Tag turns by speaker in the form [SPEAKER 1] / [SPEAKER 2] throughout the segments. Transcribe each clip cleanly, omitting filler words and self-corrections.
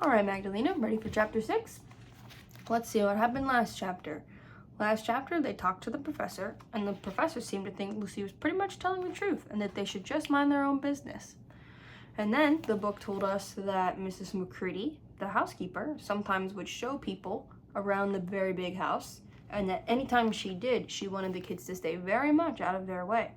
[SPEAKER 1] All right, Magdalena, ready for chapter 6? Let's see what happened last chapter. Last chapter, they talked to the professor, and the professor seemed to think Lucy was pretty much telling the truth and that they should just mind their own business. And then the book told us that Mrs. McCready, the housekeeper, sometimes would show people around the very big house, and that anytime she did, she wanted the kids to stay very much out of their way.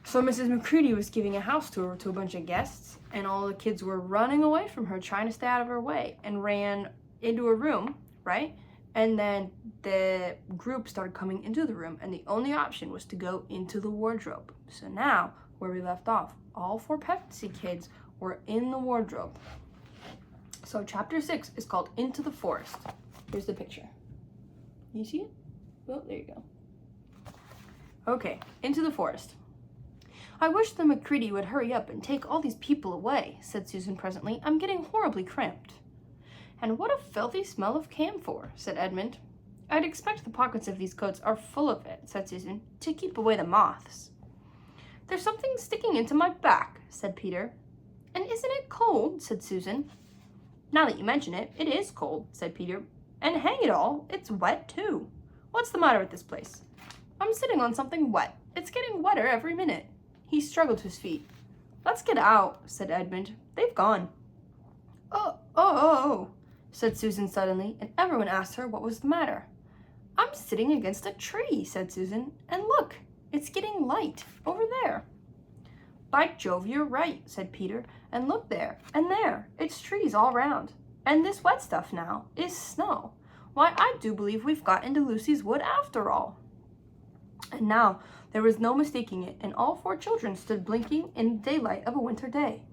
[SPEAKER 1] So Mrs. McCready was giving a house tour to a bunch of guests, and all the kids were running away from her, trying to stay out of her way, and ran into a room, right? And then the group started coming into the room, and the only option was to go into the wardrobe. So now, where we left off, all 4 Pepsi kids were in the wardrobe. So chapter 6 is called Into the Forest. Here's the picture. You see it? Oh, there you go. Okay, into the forest. I wish the McCready would hurry up and take all these people away, said Susan presently. I'm getting horribly cramped. And what a filthy smell of camphor, said Edmund. I'd expect the pockets of these coats are full of it, said Susan, to keep away the moths. There's something sticking into my back, said Peter. And isn't it cold, said Susan. Now that you mention it, it is cold, said Peter. And hang it all, it's wet too. What's the matter with this place? I'm sitting on something wet. It's getting wetter every minute. He struggled to his feet. Let's get out, said Edmund. They've gone. Oh, said Susan suddenly, and everyone asked her what was the matter. I'm sitting against a tree, said Susan, and look, it's getting light over there. By Jove, you're right, said Peter, and look there, and there, it's trees all round. And this wet stuff now is snow. Why, I do believe we've got into Lucy's wood after all. And now there was no mistaking it, and all 4 children stood blinking in the daylight of a winter day.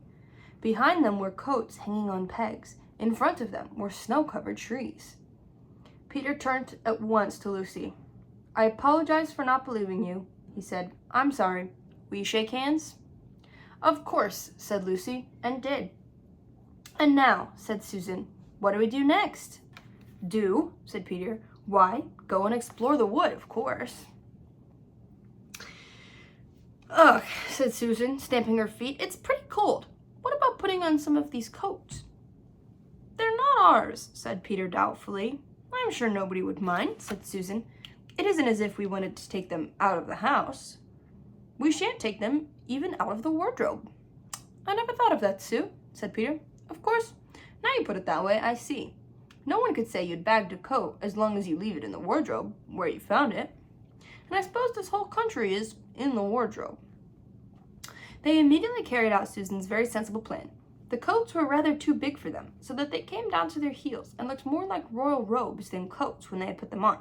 [SPEAKER 1] Behind them were coats hanging on pegs. In front of them were snow-covered trees. Peter turned at once to Lucy. I apologize for not believing you, he said. I'm sorry. Will you shake hands? Of course, said Lucy, and did. And now, said Susan, what do we do next? Do, said Peter. Why, go and explore the wood, of course. Ugh, said Susan, stamping her feet. It's pretty cold. What about putting on some of these coats? They're not ours, said Peter doubtfully. I'm sure nobody would mind, said Susan. It isn't as if we wanted to take them out of the house. We shan't take them even out of the wardrobe. I never thought of that, Sue, said Peter. Of course, now you put it that way, I see. No one could say you'd bagged a coat as long as you leave it in the wardrobe where you found it. And I suppose this whole country is in the wardrobe. They immediately carried out Susan's very sensible plan. The coats were rather too big for them, so that they came down to their heels and looked more like royal robes than coats when they had put them on.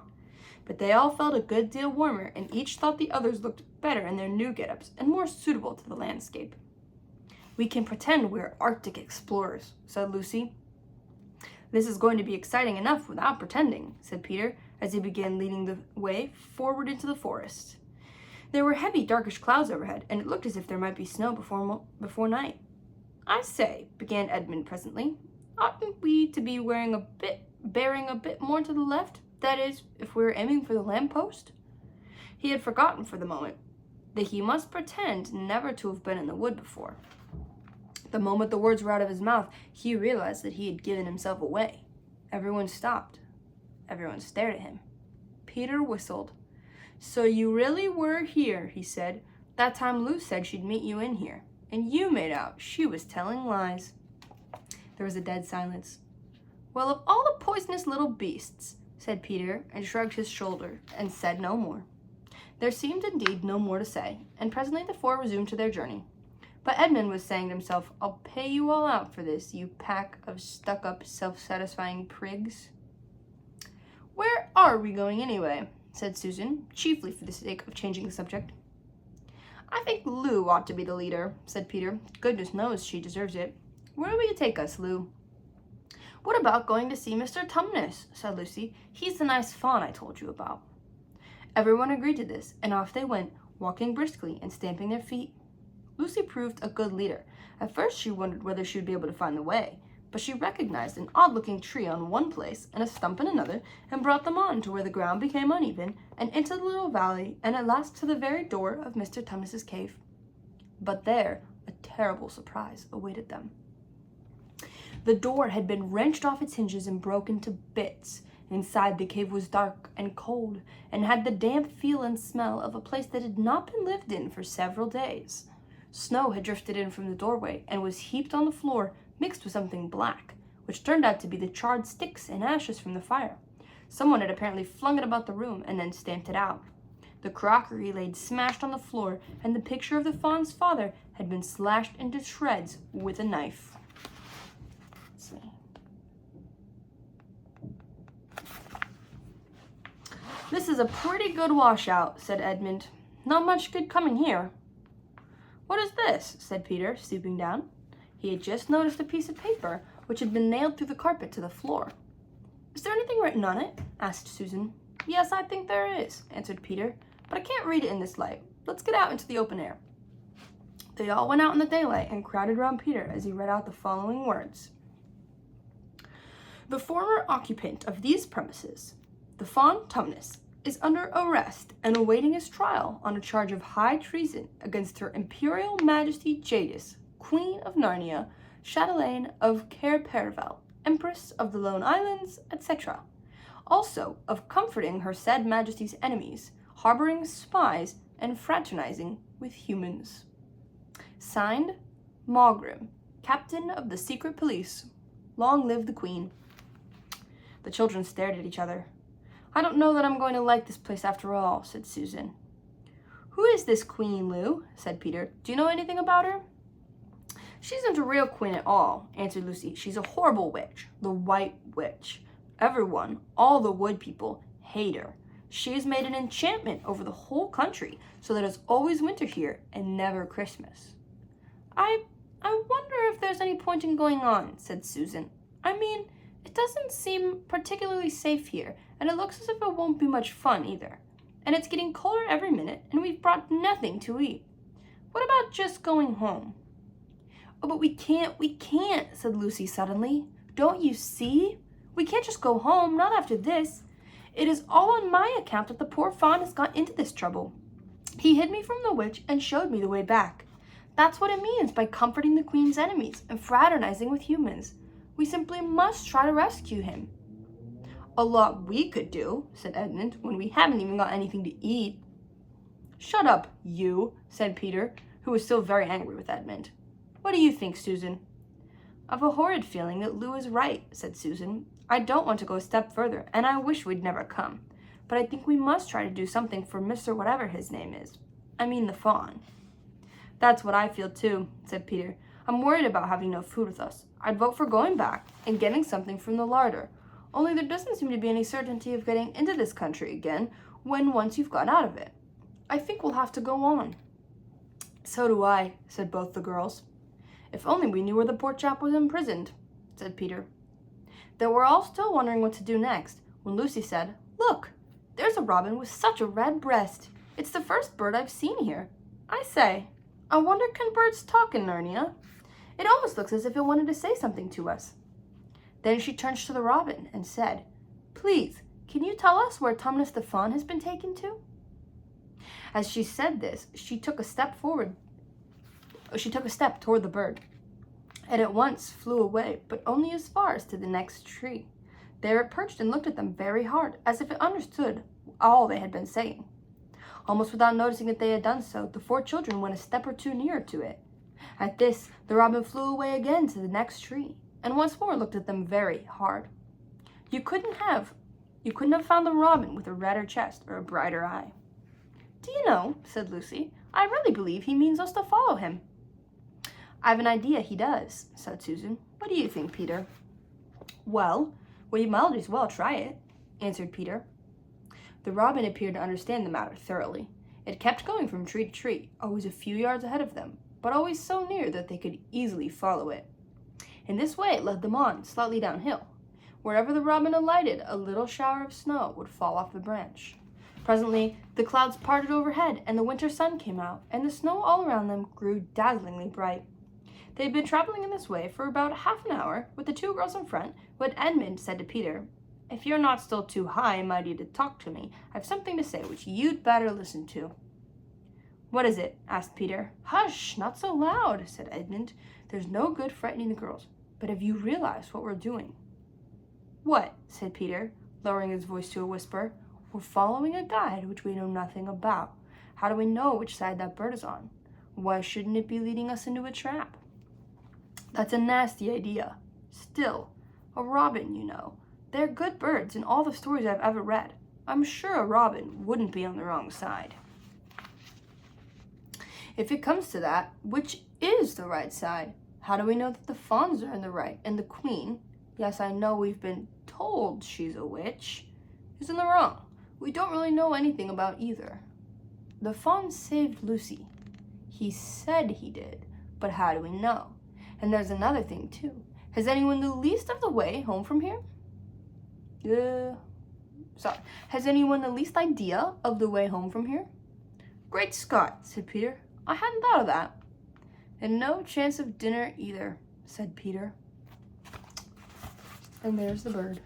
[SPEAKER 1] But they all felt a good deal warmer, and each thought the others looked better in their new get-ups and more suitable to the landscape. We can pretend we're Arctic explorers, said Lucy. This is going to be exciting enough without pretending, said Peter, as he began leading the way forward into the forest. There were heavy, darkish clouds overhead, and it looked as if there might be snow before night. I say, began Edmund presently, oughtn't we to be bearing a bit more to the left? That is, if we were aiming for the lamppost? He had forgotten for the moment that he must pretend never to have been in the wood before. The moment the words were out of his mouth, he realized that he had given himself away. Everyone stopped. Everyone stared at him. Peter whistled. So you really were here, he said. That time Lou said she'd meet you in here, and you made out she was telling lies. There was a dead silence. Well, of all the poisonous little beasts, said Peter, and shrugged his shoulder, and said no more. There seemed indeed no more to say, and presently the 4 resumed to their journey. But Edmund was saying to himself, I'll pay you all out for this, you pack of stuck-up, self-satisfying prigs. Where are we going anyway? Said Susan, chiefly for the sake of changing the subject. I think Lou ought to be the leader, said Peter. Goodness knows she deserves it. Where will you take us, Lou? What about going to see Mr. Tumnus, said Lucy. He's the nice fawn I told you about. Everyone agreed to this, and off they went, walking briskly and stamping their feet. Lucy proved a good leader. At first she wondered whether she would be able to find the way, but she recognized an odd-looking tree on one place and a stump in another, and brought them on to where the ground became uneven, and into the little valley, and at last to the very door of Mr. Tumnus's cave. But there a terrible surprise awaited them. The door had been wrenched off its hinges and broken to bits. Inside, the cave was dark and cold, and had the damp feel and smell of a place that had not been lived in for several days. Snow had drifted in from the doorway and was heaped on the floor, mixed with something black, which turned out to be the charred sticks and ashes from the fire. Someone had apparently flung it about the room and then stamped it out. The crockery laid smashed on the floor, and the picture of the fawn's father had been slashed into shreds with a knife. Let's see. "This is a pretty good washout," said Edmund. "Not much good coming here." "What is this?" said Peter, stooping down. He had just noticed a piece of paper which had been nailed through the carpet to the floor. "Is there anything written on it?" asked Susan. "Yes, I think there is," answered Peter, "but I can't read it in this light. Let's get out into the open air." They all went out in the daylight and crowded round Peter as he read out the following words. "The former occupant of these premises, the Fawn Tumnus, is under arrest and awaiting his trial on a charge of high treason against Her Imperial Majesty Jadis, Queen of Narnia, Chatelaine of Cair Paravel, Empress of the Lone Islands, etc. Also of comforting her said Majesty's enemies, harboring spies, and fraternizing with humans. Signed, Maugrim, Captain of the Secret Police. Long live the Queen." The children stared at each other. "I don't know that I'm going to like this place after all," said Susan. "Who is this Queen, Lou?" said Peter. "Do you know anything about her?" "She isn't a real queen at all," answered Lucy. "She's a horrible witch, the White Witch. Everyone, all the wood people, hate her. She has made an enchantment over the whole country so that it's always winter here and never Christmas." I wonder if there's any point in going on," said Susan. "I mean, it doesn't seem particularly safe here, and it looks as if it won't be much fun either. And it's getting colder every minute, and we've brought nothing to eat. What about just going home?" "Oh, but we can't, said Lucy suddenly. "Don't you see? We can't just go home, not after this. It is all on my account that the poor fawn has got into this trouble. He hid me from the witch and showed me the way back. That's what it means by comforting the Queen's enemies and fraternizing with humans. We simply must try to rescue him." "A lot we could do," said Edmund, "when we haven't even got anything to eat." "Shut up, you," said Peter, who was still very angry with Edmund. "What do you think, Susan?" "I've a horrid feeling that Lou is right," said Susan. "I don't want to go a step further, and I wish we'd never come. But I think we must try to do something for Mr. Whatever his name is. I mean the fawn." "That's what I feel too," said Peter. "I'm worried about having no food with us. I'd vote for going back and getting something from the larder. Only there doesn't seem to be any certainty of getting into this country again when once you've got out of it. I think we'll have to go on." "So do I," said both the girls. "If only we knew where the poor chap was imprisoned," said Peter. They were all still wondering what to do next when Lucy said, "Look, there's a robin with such a red breast. It's the first bird I've seen here. I say, I wonder can birds talk in Narnia? It almost looks as if it wanted to say something to us." Then she turned to the robin and said, "Please, can you tell us where Tumnus the fawn has been taken to?" As she said this, she took a step toward the bird. It at once flew away, but only as far as to the next tree. There it perched and looked at them very hard, as if it understood all they had been saying. Almost without noticing that they had done so, the 4 children went a step or 2 nearer to it. At this, the robin flew away again to the next tree, and once more looked at them very hard. You couldn't have found the robin with a redder chest or a brighter eye. "Do you know," said Lucy, "I really believe he means us to follow him." "I've an idea he does," said Susan. "What do you think, Peter?" Well, we might as well try it," answered Peter. The robin appeared to understand the matter thoroughly. It kept going from tree to tree, always a few yards ahead of them, but always so near that they could easily follow it. In this way it led them on, slightly downhill. Wherever the robin alighted, a little shower of snow would fall off the branch. Presently, the clouds parted overhead, and the winter sun came out, and the snow all around them grew dazzlingly bright. They had been traveling in this way for about half an hour, with the 2 girls in front, when Edmund said to Peter, "If you're not still too high and mighty to talk to me, I've something to say which you'd better listen to." "What is it?" asked Peter. "Hush, not so loud," said Edmund. "There's no good frightening the girls. But have you realized what we're doing? What? Said Peter, lowering his voice to a whisper. We're following a guide which we know nothing about. How do we know which side that bird is on? Why shouldn't it be leading us into a trap? That's a nasty idea. Still, a robin, you know. They're good birds in all the stories I've ever read. I'm sure a robin wouldn't be on the wrong side. If it comes to that, which is the right side? How do we know that the fawns are in the right and the queen, yes, I know we've been told she's a witch, is in the wrong? We don't really know anything about either. The fawn saved Lucy. He said he did, but how do we know? And there's another thing too. Has anyone the least of the way home from here? Has anyone the least idea of the way home from here? Great Scott, said Peter. I hadn't thought of that. And no chance of dinner either, said Peter. And there's the bird.